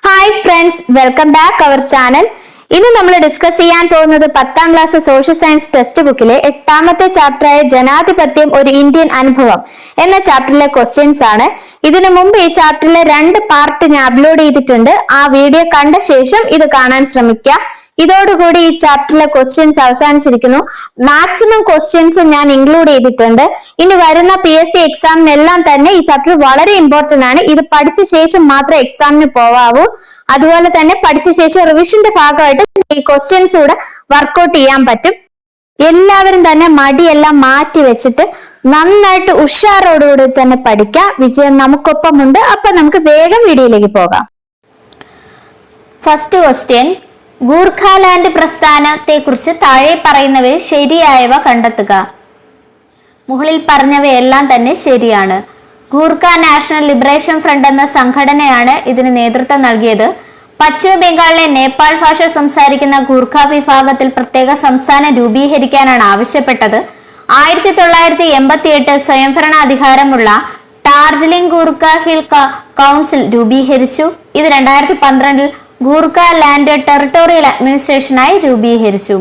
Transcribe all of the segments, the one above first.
Hi friends, welcome back our channel. ഇന്ന് നമ്മൾ discuss ചെയ്യാൻ പോകുന്നത് 10ാം ക്ലാസ് സോഷ്യൽ സയൻസ് ടെക്സ്റ്റ് ബുക്കിലെ 8ാമത്തെ ചാപ്റ്ററായ ജനാധിപത്യം ഒരു ഇന്ത്യൻ അനുഭവം എന്ന ചാപ്റ്ററിലെ ക്വസ്റ്റ്യൻസ് ആണ്. ഇതിനു മുമ്പ് ഈ ചാപ്റ്ററിലെ 2 പാർട്ട് ഞാൻ അപ്ലോഡ് ചെയ്തിട്ടുണ്ട്. ആ വീഡിയോ കണ്ട ശേഷം ഇത് കാണാൻ ശ്രമിക്കുക. ഇതോടുകൂടി ഈ ചാപ്റ്ററിലെ ക്വസ്റ്റ്യൻസ് അവസാനിച്ചിരിക്കുന്നു. മാക്സിമം ക്വസ്റ്റ്യൻസ് ഞാൻ ഇൻക്ലൂഡ് ചെയ്തിട്ടുണ്ട്. ഇനി വരുന്ന PSC എക്സാമിനെല്ലാം തന്നെ ഈ ചാപ്റ്റർ വളരെ ഇമ്പോർട്ടന്റ് ആണ്. ഇത് പഠിച്ച ശേഷം മാത്രമേ എക്സാമിന് പോവാവൂ. അതുപോലെ തന്നെ പഠിച്ച ശേഷം റിവിഷന്റെ ഭാഗമായിട്ട് ഈ ക്വസ്റ്റ്യൻസ് കൂടെ വർക്ക്ഔട്ട് ചെയ്യാൻ പറ്റും. എല്ലാവരും തന്നെ മടിയെല്ലാം മാറ്റി വെച്ചിട്ട് നന്നായിട്ട് ഉഷാറോടുകൂടി തന്നെ പഠിക്കാം. വിജയം നമുക്കൊപ്പമുണ്ട്. അപ്പൊ നമുക്ക് വേഗം വീഡിയോയിലേക്ക് പോകാം. ഫസ്റ്റ് ക്വസ്റ്റ്യൻ, ഗൂർഖാലാൻഡ് പ്രസ്ഥാനത്തെ കുറിച്ച് താഴെ പറയുന്നവയിൽ ശരിയായവ കണ്ടെത്തുക. മുകളിൽ പറഞ്ഞവയെല്ലാം തന്നെ ശരിയാണ്. ഗൂർഖ നാഷണൽ ലിബറേഷൻ ഫ്രണ്ട് എന്ന സംഘടനയാണ് ഇതിന് നേതൃത്വം നൽകിയത്. പശ്ചിമ ബംഗാളിലെ നേപ്പാൾ ഭാഷ സംസാരിക്കുന്ന ഗൂർഖ വിഭാഗത്തിൽ പ്രത്യേക സംസ്ഥാനം രൂപീകരിക്കാനാണ് ആവശ്യപ്പെട്ടത്. 1988 സ്വയംഭരണാധികാരമുള്ള ഡാർജിലിംഗ് ഗൂർഖ ഹിൽ കൗൺസിൽ രൂപീകരിച്ചു. ഇത് 2012 ഗൂർഖ ലാൻഡ് ടെറിട്ടോറിയൽ അഡ്മിനിസ്ട്രേഷനായി രൂപീകരിച്ചു.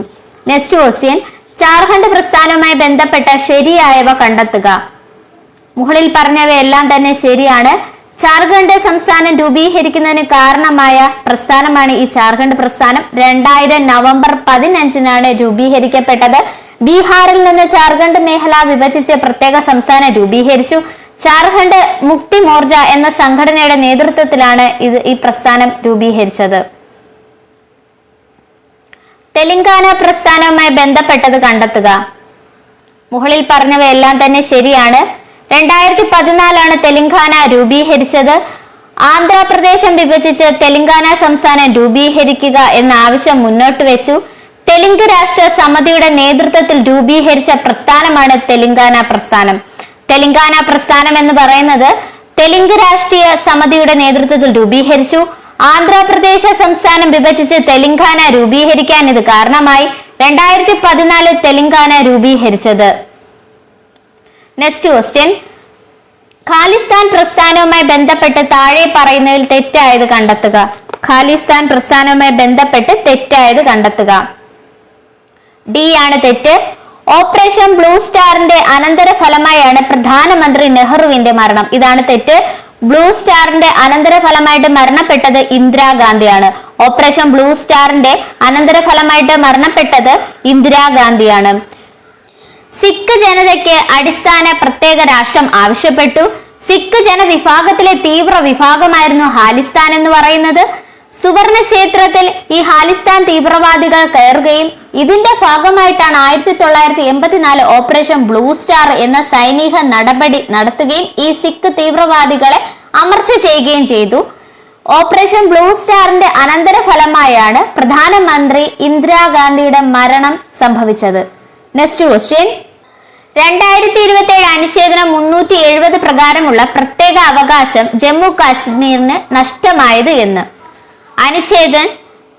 നെക്സ്റ്റ് ക്വസ്റ്റ്യൻ, ജാർഖണ്ഡ് പ്രസ്ഥാനവുമായി ബന്ധപ്പെട്ട ശരിയായവ കണ്ടെത്തുക. മുകളിൽ പറഞ്ഞവയെല്ലാം തന്നെ ശരിയാണ്. ജാർഖണ്ഡ് സംസ്ഥാനം രൂപീകരിക്കുന്നതിന് കാരണമായ പ്രസ്ഥാനമാണ് ഈ ജാർഖണ്ഡ് പ്രസ്ഥാനം. 2000 നവംബർ 15 രൂപീകരിക്കപ്പെട്ടത്. ബീഹാറിൽ നിന്ന് ജാർഖണ്ഡ് മേഖല വിഭജിച്ച് പ്രത്യേക സംസ്ഥാനം രൂപീകരിച്ചു. ജാർഖണ്ഡ് മുക്തി മോർച്ച എന്ന സംഘടനയുടെ നേതൃത്വത്തിലാണ് ഈ പ്രസ്ഥാനം രൂപീകരിച്ചത്. തെലങ്കാന പ്രസ്ഥാനവുമായി ബന്ധപ്പെട്ടത് കണ്ടെത്തുക. മുകളിൽ പറഞ്ഞവയെല്ലാം തന്നെ ശരിയാണ്. 2014 തെലങ്കാന രൂപീകരിച്ചത്. ആന്ധ്രാപ്രദേശം വിഭജിച്ച് തെലങ്കാന സംസ്ഥാനം രൂപീകരിക്കുക എന്ന ആവശ്യം മുന്നോട്ട് വെച്ചു. തെലുങ്ക് രാഷ്ട്ര സമിതിയുടെ നേതൃത്വത്തിൽ രൂപീകരിച്ച പ്രസ്ഥാനമാണ് തെലങ്കാന പ്രസ്ഥാനം. തെലങ്കാന പ്രസ്ഥാനം എന്ന് പറയുന്നത് തെലുങ്ക് രാഷ്ട്രീയ സമിതിയുടെ നേതൃത്വത്തിൽ രൂപീകരിച്ചു. ആന്ധ്രാപ്രദേശ് സംസ്ഥാനം വിഭജിച്ച് തെലങ്കാന രൂപീകരിക്കാൻ ഇത് കാരണമായി. 2014 തെലങ്കാന രൂപീകരിച്ചത്. നെക്സ്റ്റ് ക്വസ്റ്റ്യൻ, ഖാലിസ്ഥാൻ പ്രസ്ഥാനവുമായി ബന്ധപ്പെട്ട് താഴെ പറയുന്നതിൽ തെറ്റായത് കണ്ടെത്തുക. ഖാലിസ്ഥാൻ പ്രസ്ഥാനവുമായി ബന്ധപ്പെട്ട് തെറ്റായത് കണ്ടെത്തുക. ഡി ആണ് തെറ്റ്. ഓപ്പറേഷൻ ബ്ലൂ സ്റ്റാറിന്റെ അനന്തര ഫലമായാണ് പ്രധാനമന്ത്രി നെഹ്റുവിന്റെ മരണം. ഇതാണ് തെറ്റ്. ബ്ലൂ സ്റ്റാറിന്റെ അനന്തര ഫലമായിട്ട് മരണപ്പെട്ടത് ഇന്ദിരാഗാന്ധിയാണ്. ഓപ്പറേഷൻ ബ്ലൂ സ്റ്റാറിന്റെ അനന്തര ഫലമായിട്ട് മരണപ്പെട്ടത് ഇന്ദിരാഗാന്ധിയാണ്. സിഖ് ജനതയ്ക്ക് അടിസ്ഥാന പ്രത്യേക രാഷ്ട്രം ആവശ്യപ്പെട്ടു. സിഖ് ജനവിഭാഗത്തിലെ തീവ്ര വിഭാഗമായിരുന്നു ഖാലിസ്ഥാൻ എന്ന് പറയുന്നത്. സുവർണ ക്ഷേത്രത്തിൽ ഈ ഖാലിസ്ഥാൻ തീവ്രവാദികൾ കയറുകയും ഇതിന്റെ ഭാഗമായിട്ടാണ് 1984 ഓപ്പറേഷൻ ബ്ലൂ സ്റ്റാർ എന്ന സൈനിക നടപടി നടത്തുകയും ഈ സിഖ് തീവ്രവാദികളെ അമർച്ച ചെയ്യുകയും ചെയ്തു. ഓപ്പറേഷൻ ബ്ലൂ സ്റ്റാറിന്റെ അനന്തര ഫലമായാണ് പ്രധാനമന്ത്രി ഇന്ദിരാഗാന്ധിയുടെ മരണം സംഭവിച്ചത്. നെക്സ്റ്റ് ക്വസ്റ്റ്യൻ, 2027 അനുച്ഛേദനം 370 പ്രകാരമുള്ള പ്രത്യേക അവകാശം ജമ്മു കാശ്മീരിന് നഷ്ടമായത് എന്ന്. അനുച്ഛേദം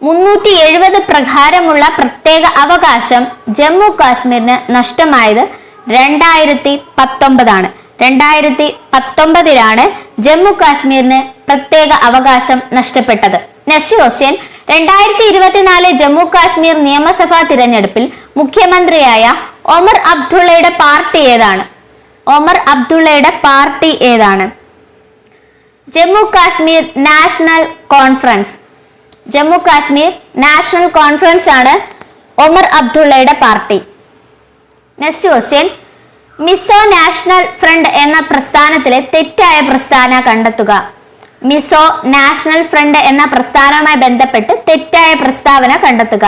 370 പ്രകാരമുള്ള പ്രത്യേക അവകാശം ജമ്മു കാശ്മീരിന് നഷ്ടമായത് 2019 2019 ജമ്മു കാശ്മീരിന് പ്രത്യേക അവകാശം നഷ്ടപ്പെട്ടത്. നെക്സ്റ്റ് ക്വസ്റ്റ്യൻ, 2024 ജമ്മു കാശ്മീർ നിയമസഭാ തിരഞ്ഞെടുപ്പിൽ മുഖ്യമന്ത്രിയായ ഒമർ അബ്ദുള്ളയുടെ പാർട്ടി ഏതാണ്? ഒമർ അബ്ദുള്ളയുടെ പാർട്ടി ഏതാണ്? ജമ്മു കാശ്മീർ നാഷണൽ കോൺഫറൻസ്. ജമ്മു കാശ്മീർ നാഷണൽ കോൺഫറൻസ് ആണ് ഒമർ അബ്ദുള്ളയുടെ പാർട്ടി. നെക്സ്റ്റ് ക്വസ്റ്റ്യൻ, മിസോ നാഷണൽ ഫ്രണ്ട് എന്ന പ്രസ്ഥാനത്തിലെ തെറ്റായ പ്രസ്താവന കണ്ടെത്തുക. മിസോ നാഷണൽ ഫ്രണ്ട് എന്ന പ്രസ്ഥാനവുമായി ബന്ധപ്പെട്ട് തെറ്റായ പ്രസ്താവന കണ്ടെത്തുക.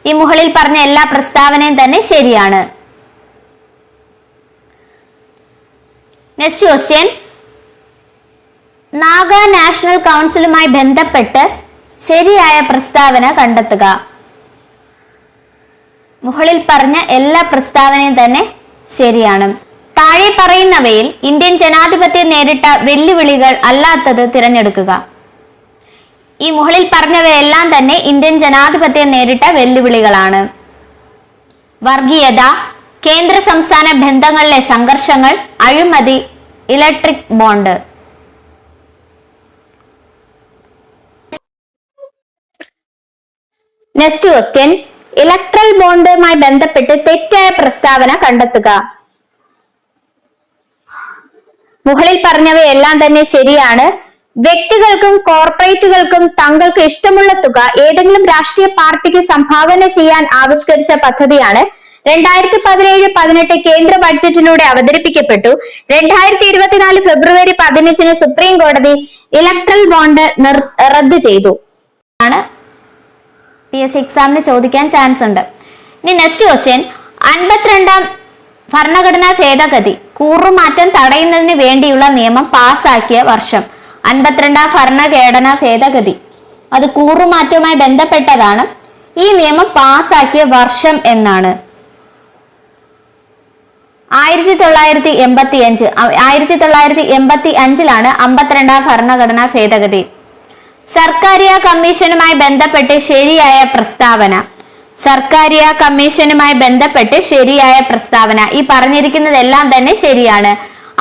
ഈ മുകളിൽ പറഞ്ഞ എല്ലാ പ്രസ്താവനയും തന്നെ ശരിയാണ്. നെക്സ്റ്റ് ക്വസ്റ്റ്യൻ, നാഗ നാഷണൽ കൗൺസിലുമായി ബന്ധപ്പെട്ട് ശരിയായ പ്രസ്താവന കണ്ടെത്തുക. മുകളിൽ പറഞ്ഞ എല്ലാ പ്രസ്താവനയും തന്നെ ശരിയാണ്. താഴെ പറയുന്നവയിൽ ഇന്ത്യൻ ജനാധിപത്യം നേരിട്ട വെല്ലുവിളികൾ അല്ലാത്തത് തിരഞ്ഞെടുക്കുക. ഈ മുകളിൽ പറഞ്ഞവയെല്ലാം തന്നെ ഇന്ത്യൻ ജനാധിപത്യം നേരിട്ട വെല്ലുവിളികളാണ്. വർഗീയത, കേന്ദ്ര സംസ്ഥാന ബന്ധങ്ങളിലെ സംഘർഷങ്ങൾ, അഴിമതി, electric bond. Next question, electoral ബോണ്ടുമായി ബന്ധപ്പെട്ട് തെറ്റായ പ്രസ്താവന കണ്ടെത്തുക. മുകളിൽ പറഞ്ഞവയെല്ലാം തന്നെ ശരിയാണ്. വ്യക്തികൾക്കും കോർപ്പറേറ്റുകൾക്കും തങ്ങൾക്ക് ഇഷ്ടമുള്ള തുക ഏതെങ്കിലും രാഷ്ട്രീയ പാർട്ടിക്ക് സംഭാവന ചെയ്യാൻ ആവിഷ്കരിച്ച പദ്ധതിയാണ് 2017-18 കേന്ദ്ര ബഡ്ജറ്റിലൂടെ അവതരിപ്പിക്കപ്പെട്ടു. 2024 ഫെബ്രുവരി 15 സുപ്രീം കോടതി ഇലക്ട്രൽ ബോണ്ട് റദ്ദു ചെയ്തു. ആണ് PSC എക്സാമിന് ചോദിക്കാൻ ചാൻസ് ഉണ്ട്. ഇനി നെക്സ്റ്റ് ക്വസ്റ്റ്യൻ, 52ാം ഭരണഘടനാ ഭേദഗതി കൂറുമാറ്റം തടയുന്നതിന് വേണ്ടിയുള്ള നിയമം പാസാക്കിയ വർഷം. 52ാം ഭരണഘടനാ ഭേദഗതി അത് കൂറുമാറ്റവുമായി ബന്ധപ്പെട്ടതാണ്. ഈ നിയമം പാസാക്കിയ വർഷം എന്നാണ് 1985. 1985ലാണ് 52ാം ഭരണഘടനാ ഭേദഗതി. സർക്കാരിയ കമ്മീഷനുമായി ബന്ധപ്പെട്ട് ശരിയായ പ്രസ്താവന. സർക്കാരിയ കമ്മീഷനുമായി ബന്ധപ്പെട്ട് ശരിയായ പ്രസ്താവന. ഈ പറഞ്ഞിരിക്കുന്നതെല്ലാം തന്നെ ശരിയാണ്.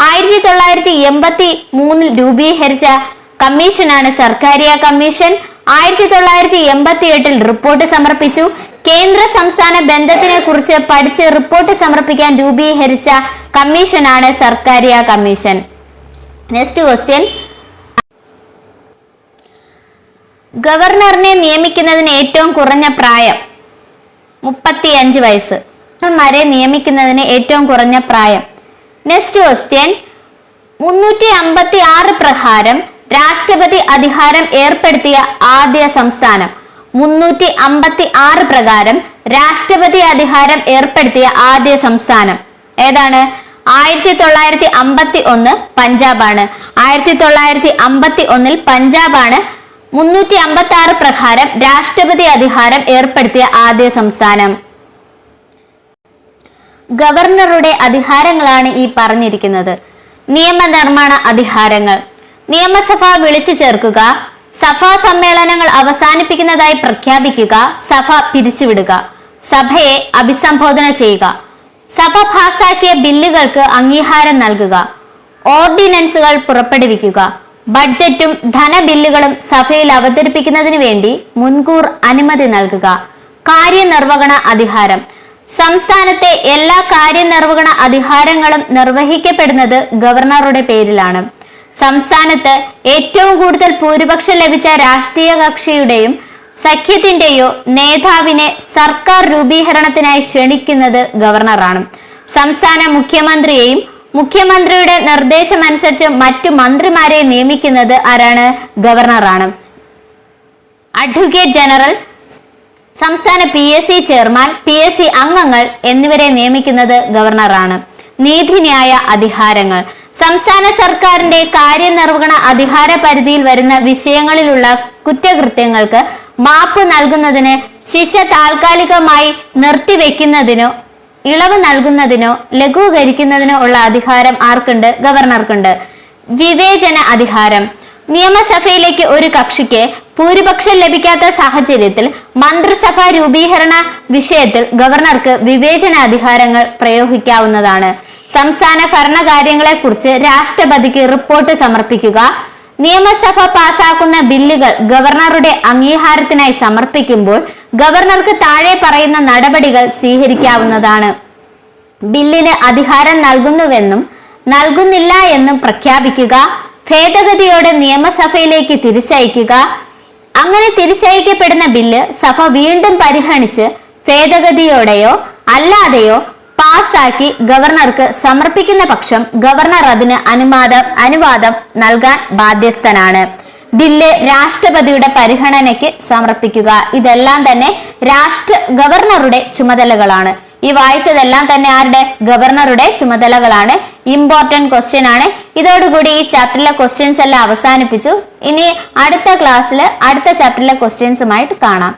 1983 രൂപീകരിച്ച കമ്മീഷനാണ് സർക്കാരിയ കമ്മീഷൻ. 1988 റിപ്പോർട്ട് സമർപ്പിച്ചു. കേന്ദ്ര സംസ്ഥാന ബന്ധത്തിനെ കുറിച്ച് പഠിച്ച് റിപ്പോർട്ട് സമർപ്പിക്കാൻ രൂപീകരിച്ച കമ്മീഷനാണ് സർക്കാരിയ കമ്മീഷൻ. നെക്സ്റ്റ് ക്വസ്റ്റ്യൻ, ഗവർണറിനെ നിയമിക്കുന്നതിന് ഏറ്റവും കുറഞ്ഞ പ്രായം 35 വയസ്സ്. ഗവർണർമാരെ നിയമിക്കുന്നതിന് ഏറ്റവും കുറഞ്ഞ പ്രായം. നെക്സ്റ്റ് ക്വസ്റ്റ്യൻ, 356 പ്രകാരം രാഷ്ട്രപതി അധികാരം ഏർപ്പെടുത്തിയ ആദ്യ സംസ്ഥാനം. 356 പ്രകാരം രാഷ്ട്രപതി അധികാരം ഏർപ്പെടുത്തിയ ആദ്യ സംസ്ഥാനം ഏതാണ്? 1951 പഞ്ചാബാണ്. 1951 പഞ്ചാബാണ് 356 പ്രകാരം രാഷ്ട്രപതി അധികാരം ഏർപ്പെടുത്തിയ ആദ്യ സംസ്ഥാനം. ഗവർണറുടെ അധികാരങ്ങളാണ് ഈ പറഞ്ഞിരിക്കുന്നത്. നിയമനിർമ്മാണ അധികാരങ്ങൾ: നിയമസഭ വിളിച്ചു ചേർക്കുക, സഭാ സമ്മേളനങ്ങൾ അവസാനിപ്പിക്കുന്നതായി പ്രഖ്യാപിക്കുക, സഭ പിരിച്ചുവിടുക, സഭയെ അഭിസംബോധന ചെയ്യുക, സഭ പാസാക്കിയ ബില്ലുകൾക്ക് അംഗീകാരം നൽകുക, ഓർഡിനൻസുകൾ പുറപ്പെടുവിക്കുക, ബഡ്ജറ്റും ധനബില്ലുകളും സഭയിൽ അവതരിപ്പിക്കുന്നതിന് വേണ്ടി മുൻകൂർ അനുമതി നൽകുക. കാര്യനിർവഹണ അധികാരം: സംസ്ഥാനത്തെ എല്ലാ കാര്യനിർവഹണ അധികാരങ്ങളും നിർവഹിക്കപ്പെടുന്നത് ഗവർണറുടെ പേരിലാണ്. സംസ്ഥാനത്ത് ഏറ്റവും കൂടുതൽ ഭൂരിപക്ഷം ലഭിച്ച രാഷ്ട്രീയ കക്ഷിയുടെയും സഖ്യത്തിന്റെയോ നേതാവിനെ സർക്കാർ രൂപീകരണത്തിനായി ക്ഷണിക്കുന്നത് ഗവർണറാണ്. സംസ്ഥാന മുഖ്യമന്ത്രിയെയും മുഖ്യമന്ത്രിയുടെ നിർദ്ദേശമനുസരിച്ച് മറ്റു മന്ത്രിമാരെ നിയമിക്കുന്നത് ആരാണ്? ഗവർണറാണ്. അഡ്വക്കേറ്റ് ജനറൽ, സംസ്ഥാന PSC ചെയർമാൻ, PSC അംഗങ്ങൾ എന്നിവരെ നിയമിക്കുന്നത് ഗവർണറാണ്. നീതിന്യായ അധികാരങ്ങൾ: സംസ്ഥാന സർക്കാരിന്റെ കാര്യനിർവഹണ അധികാര പരിധിയിൽ വരുന്ന വിഷയങ്ങളിലുള്ള കുറ്റകൃത്യങ്ങൾക്ക് മാപ്പ് നൽകുന്നതിന്, ശിക്ഷ താൽക്കാലികമായി നിർത്തിവെക്കുന്നതിനോ ഇളവ് നൽകുന്നതിനോ ലഘൂകരിക്കുന്നതിനോ ഉള്ള അധികാരം ആർക്കുണ്ട്? ഗവർണർക്കുണ്ട്. വിവേചന അധികാരം: നിയമസഭയിലേക്ക് ഒരു കക്ഷിക്ക് ഭൂരിപക്ഷം ലഭിക്കാത്ത സാഹചര്യത്തിൽ മന്ത്രിസഭാ രൂപീകരണ വിഷയത്തിൽ ഗവർണർക്ക് വിവേചന അധികാരങ്ങൾ പ്രയോഗിക്കാവുന്നതാണ്. സംസ്ഥാന ഭരണകാര്യങ്ങളെ കുറിച്ച് രാഷ്ട്രപതിക്ക് റിപ്പോർട്ട് സമർപ്പിക്കുക. നിയമസഭ പാസാക്കുന്ന ബില്ലുകൾ ഗവർണറുടെ അംഗീകാരത്തിനായി സമർപ്പിക്കുമ്പോൾ ഗവർണർക്ക് താഴെ പറയുന്ന നടപടികൾ സ്വീകരിക്കാവുന്നതാണ്. ബില്ലിന് അധികാരം നൽകുന്നുവെന്നും നൽകുന്നില്ല എന്നും പ്രഖ്യാപിക്കുക. ഭേദഗതിയോടെ നിയമസഭയിലേക്ക് തിരിച്ചയക്കുക. അങ്ങനെ തിരിച്ചയക്കപ്പെടുന്ന ബില്ല് സഭ വീണ്ടും പരിഗണിച്ച് ഭേദഗതിയോടെയോ അല്ലാതെയോ പാസാക്കി ഗവർണർക്ക് സമർപ്പിക്കുന്ന പക്ഷം ഗവർണർ അതിന് അനുവാദം നൽകാൻ ബാധ്യസ്ഥനാണ്. ബില്ല് രാഷ്ട്രപതിയുടെ പരിഗണനയ്ക്ക് സമർപ്പിക്കുക. ഇതെല്ലാം തന്നെ ഗവർണറുടെ ചുമതലകളാണ്. ഈ വായിച്ചതെല്ലാം തന്നെ ആരുടെ? ഗവർണറുടെ ചുമതലകളാണ്. ഇമ്പോർട്ടന്റ് ക്വസ്റ്റ്യൻ ആണ്. ഇതോടുകൂടി ഈ ചാപ്റ്ററിലെ ക്വസ്റ്റ്യൻസ് എല്ലാം അവസാനിപ്പിച്ചു. ഇനി അടുത്ത ക്ലാസ്സിൽ അടുത്ത ചാപ്റ്ററിലെ ക്വസ്റ്റ്യൻസുമായിട്ട് കാണാം.